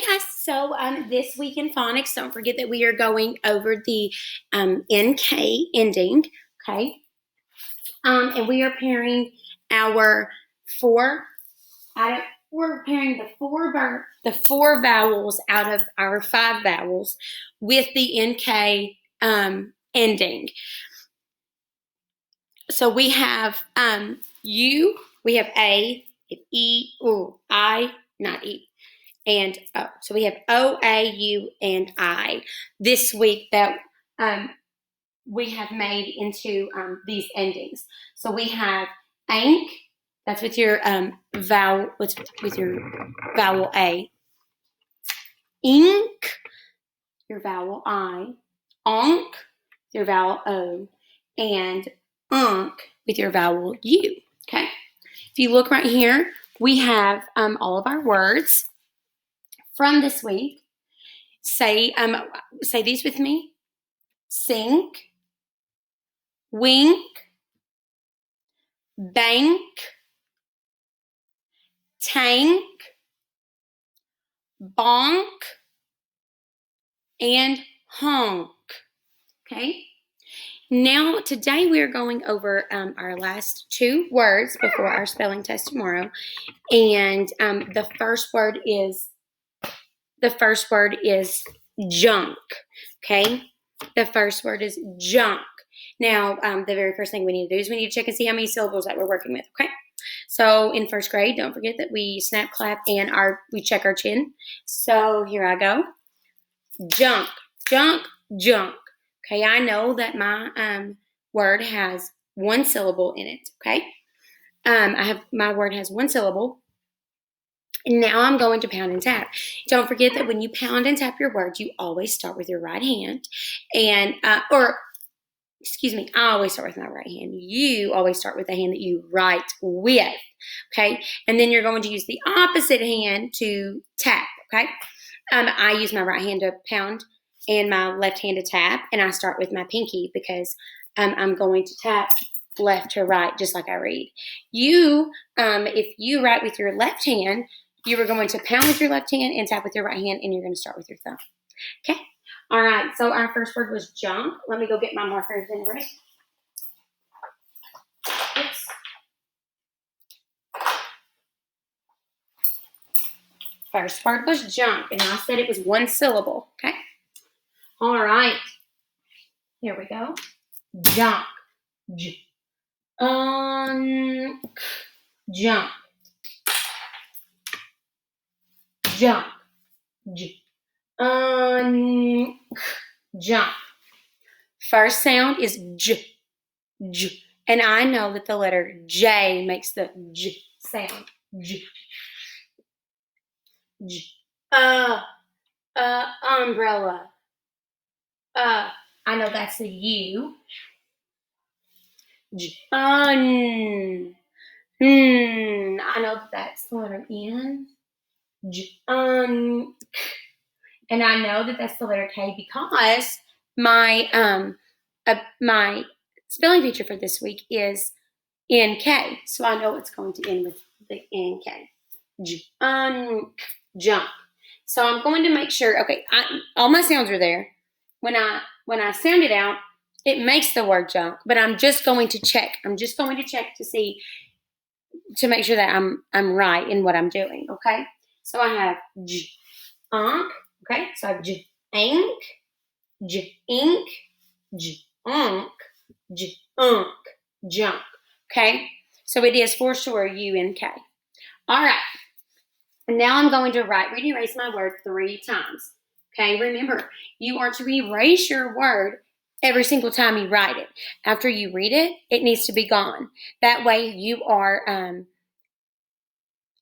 guys, so this week in phonics, don't forget that we are going over the NK ending, okay? And we are pairing our we're pairing the four vowels out of our 5 vowels with the NK ending. So we have U, we have A, E, I, not E, and O. So we have O, A, U, and I this week that we have made into these endings. So we have ank, that's with your vowel, with your vowel A. Ink, your vowel I. Onk, your vowel O. And unk with your vowel U. Okay. If you look right here, we have all of our words from this week. Say these with me. Sink, wink, bank, tank, bonk, and honk. Okay. Now, today we are going over our last 2 words before our spelling test tomorrow, and the first word is junk. Okay, the first word is junk. Now, the very first thing we need to do is we need to check and see how many syllables that we're working with. Okay, so in first grade, don't forget that we snap, clap, and we check our chin. So here I go. Junk, junk, junk. Okay, I know that my word has 1 syllable in it. Okay, my word has 1 syllable. And now I'm going to pound and tap. Don't forget that when you pound and tap your words, you always start with your right hand, and I always start with my right hand. You always start with the hand that you write with. Okay, and then you're going to use the opposite hand to tap. Okay, I use my right hand to pound and my left hand to tap, and I start with my pinky because I'm going to tap left to right just like I read. If you write with your left hand, you are going to pound with your left hand and tap with your right hand, and you're going to start with your thumb. Okay? All right, so our first word was junk. Let me go get my markers and erase. Oops. First word was junk, and I said it was 1 syllable. Okay? All right. Here we go. Junk. Junk. Jump. Jump. First sound is j. And I know that the letter J makes the j sound. J. Umbrella. I know that's the U. I know that's the letter N. And I know that that's the letter K because my spelling feature for this week is NK, so I know it's going to end with the NK. Junk. So I'm going to make sure. Okay, all my sounds are there. When I sound it out, it makes the word junk, but I'm just going to check. I'm just going to check to make sure that I'm right in what I'm doing. Okay. So I have j-unk, okay? So I have j-ink, j-ink, j-unk, j-unk, junk, okay? So it is for sure U-N-K. All right. And now I'm going to read and erase my word 3 times, okay? Remember, you are to erase your word every single time you write it. After you read it, it needs to be gone. That way you are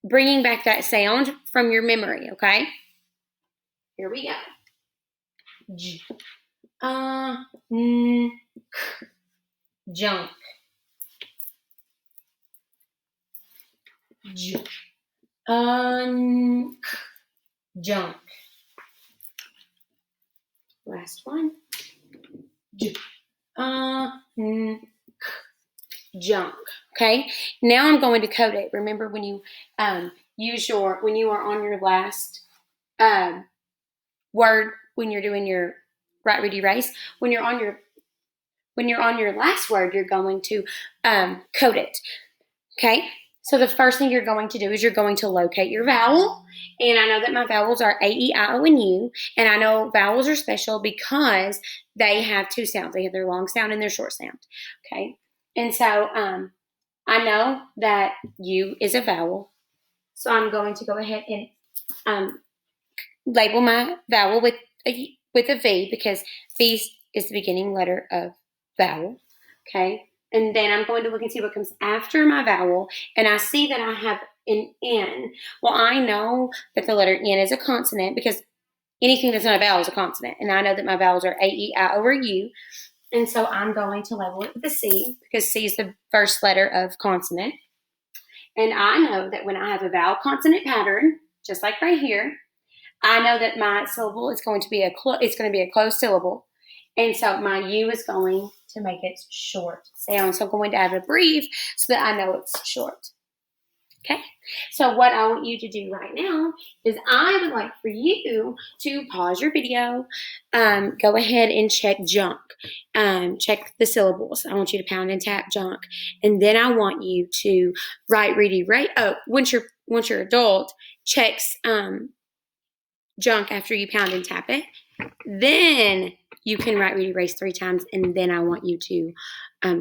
bringing back that sound from your memory, okay? Here we go. Junk. Junk. Last one. Junk. Okay. Now I'm going to code it. Remember when you when you are on your last word when you're doing your write, read, erase. When you're on your last word, you're going to code it. Okay? So the first thing you're going to do is you're going to locate your vowel. And I know that my vowels are A, E, I, O, and U. And I know vowels are special because they have two sounds. They have their long sound and their short sound. Okay? And so I know that U is a vowel. So I'm going to go ahead and label my vowel with a V because V is the beginning letter of vowel. Okay? And then I'm going to look and see what comes after my vowel. And I see that I have an N. Well, I know that the letter N is a consonant because anything that's not a vowel is a consonant. And I know that my vowels are A, E, I, O, or U. And so I'm going to label it with a C because C is the first letter of consonant. And I know that when I have a vowel consonant pattern, just like right here, I know that my syllable is going to be a closed syllable. And so my U is going to make it short sound. So I'm going to add a brief so that I know it's short. Okay? So what I want you to do right now is I would like for you to pause your video, go ahead and check junk. Check the syllables. I want you to pound and tap junk. And then I want you to write, read, erase. Oh, once your adult checks junk after you pound and tap it, then you can write, read, erase 3 times, and then I want you to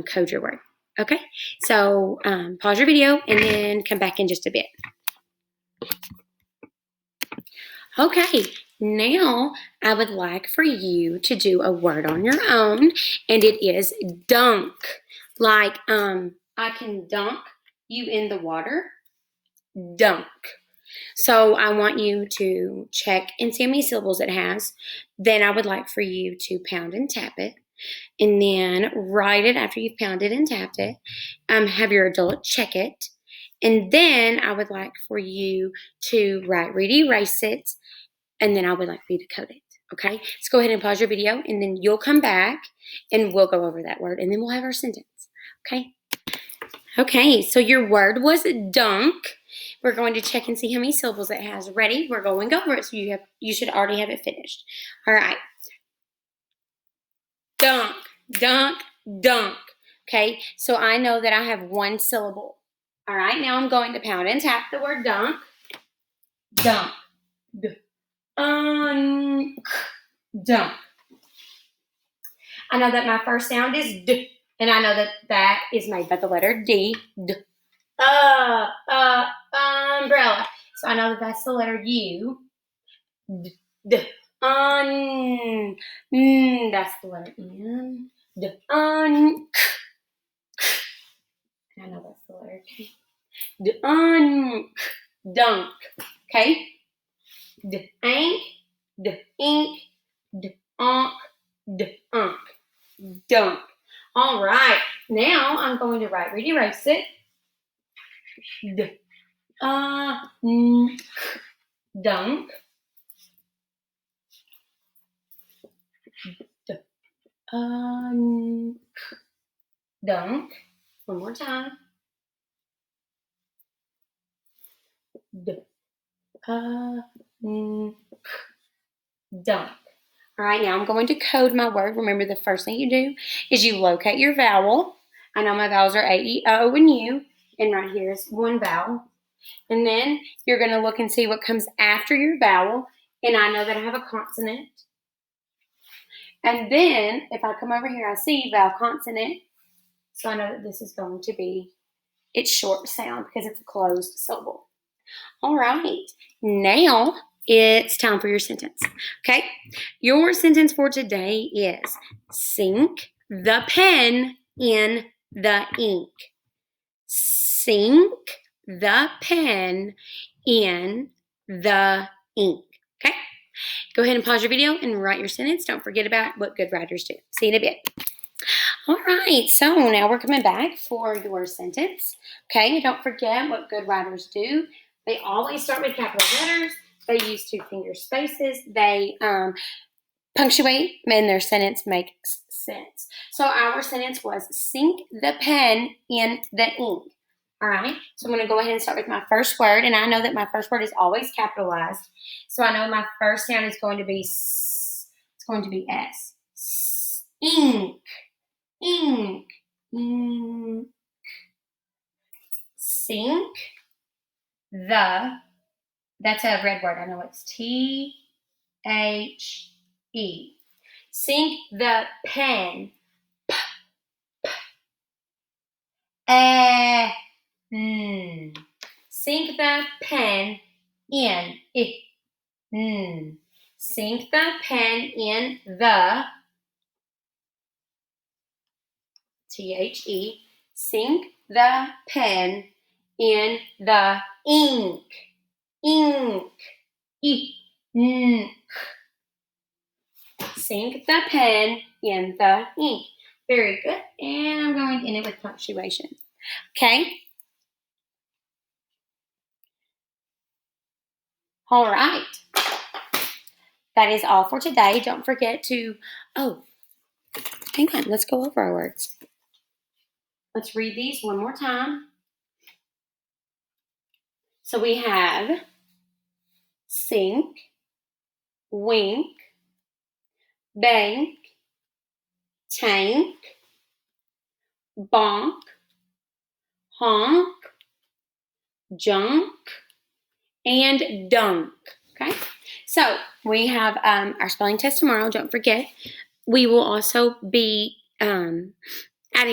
code your word. Okay? So pause your video and then come back in just a bit. Okay, now I would like for you to do a word on your own, and it is dunk. Like I can dunk you in the water. Dunk. So I want you to check and see how many syllables it has. Then I would like for you to pound and tap it. And then write it after you've pounded and tapped it. Have your adult check it. And then I would like for you to write, read, erase it. And then I would like for you to code it. Okay? Let's go ahead and pause your video. And then you'll come back and we'll go over that word. And then we'll have our sentence. Okay? Okay, so your word was dunk. We're going to check and see how many syllables it has. Ready? We're going over it, so you should already have it finished. All right. Dunk, dunk, dunk. Okay, so I know that I have 1 syllable. All right, now I'm going to pound and tap the word dunk. Dunk. Dunk. I know that my first sound is D, and I know that that is made by the letter D. D. Umbrella. So I know that that's the letter U. D. D. That's the letter N. D. I know that's the letter K. D. Dunk. Okay? D. Ank. D. Ink. D. Onk. D. Unk. Dunk. All right. Now I'm going to write, read, erase it. D. Dunk. D. Dunk. One more time. D. Dunk. All right, now I'm going to code my word. Remember, the first thing you do is you locate your vowel. I know my vowels are A, E, O, and U, and right here is 1 vowel. And then you're going to look and see what comes after your vowel, and I know that I have a consonant. And then if I come over here, I see vowel consonant, so I know that this is going to be its short sound because it's a closed syllable. All right, now it's time for your sentence. Okay, your sentence for today is sink the pen in the ink. Sink the pen in the ink. Okay, go ahead and pause your video and write your sentence. Don't forget about what good writers do. See you in a bit. All right, so now we're coming back for your sentence. Okay, don't forget what good writers do. They always start with capital letters. They use 2-finger spaces. They punctuate, and their sentence makes sense. So our sentence was sink the pen in the ink. All right, so I'm going to go ahead and start with my first word, and I know that my first word is always capitalized, so I know my first sound is going to be S. It's going to be S. Ink, ink, ink. Sink, that's a red word, I know it's T-H-E. Sink the pen. Sink the pen in. Sink the pen in the T-H-E. Sink the pen in the ink. Ink. Ink. Sink the pen in the ink. Very good. And I'm going to end it with punctuation. Okay? All right. That is all for today. Don't forget to, hang on. Let's go over our words. Let's read these one more time. So we have sink, wink, bank, tank, bonk, honk, junk, and dunk. Okay? So we have our spelling test tomorrow. Don't forget. We will also be adding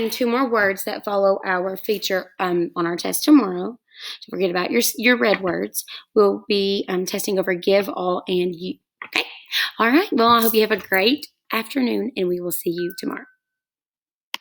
2 more words that follow our feature on our test tomorrow. Don't forget about your red words. We'll be testing over give, all, and you. Okay? All right. Well, I hope you have a great afternoon, and we will see you tomorrow.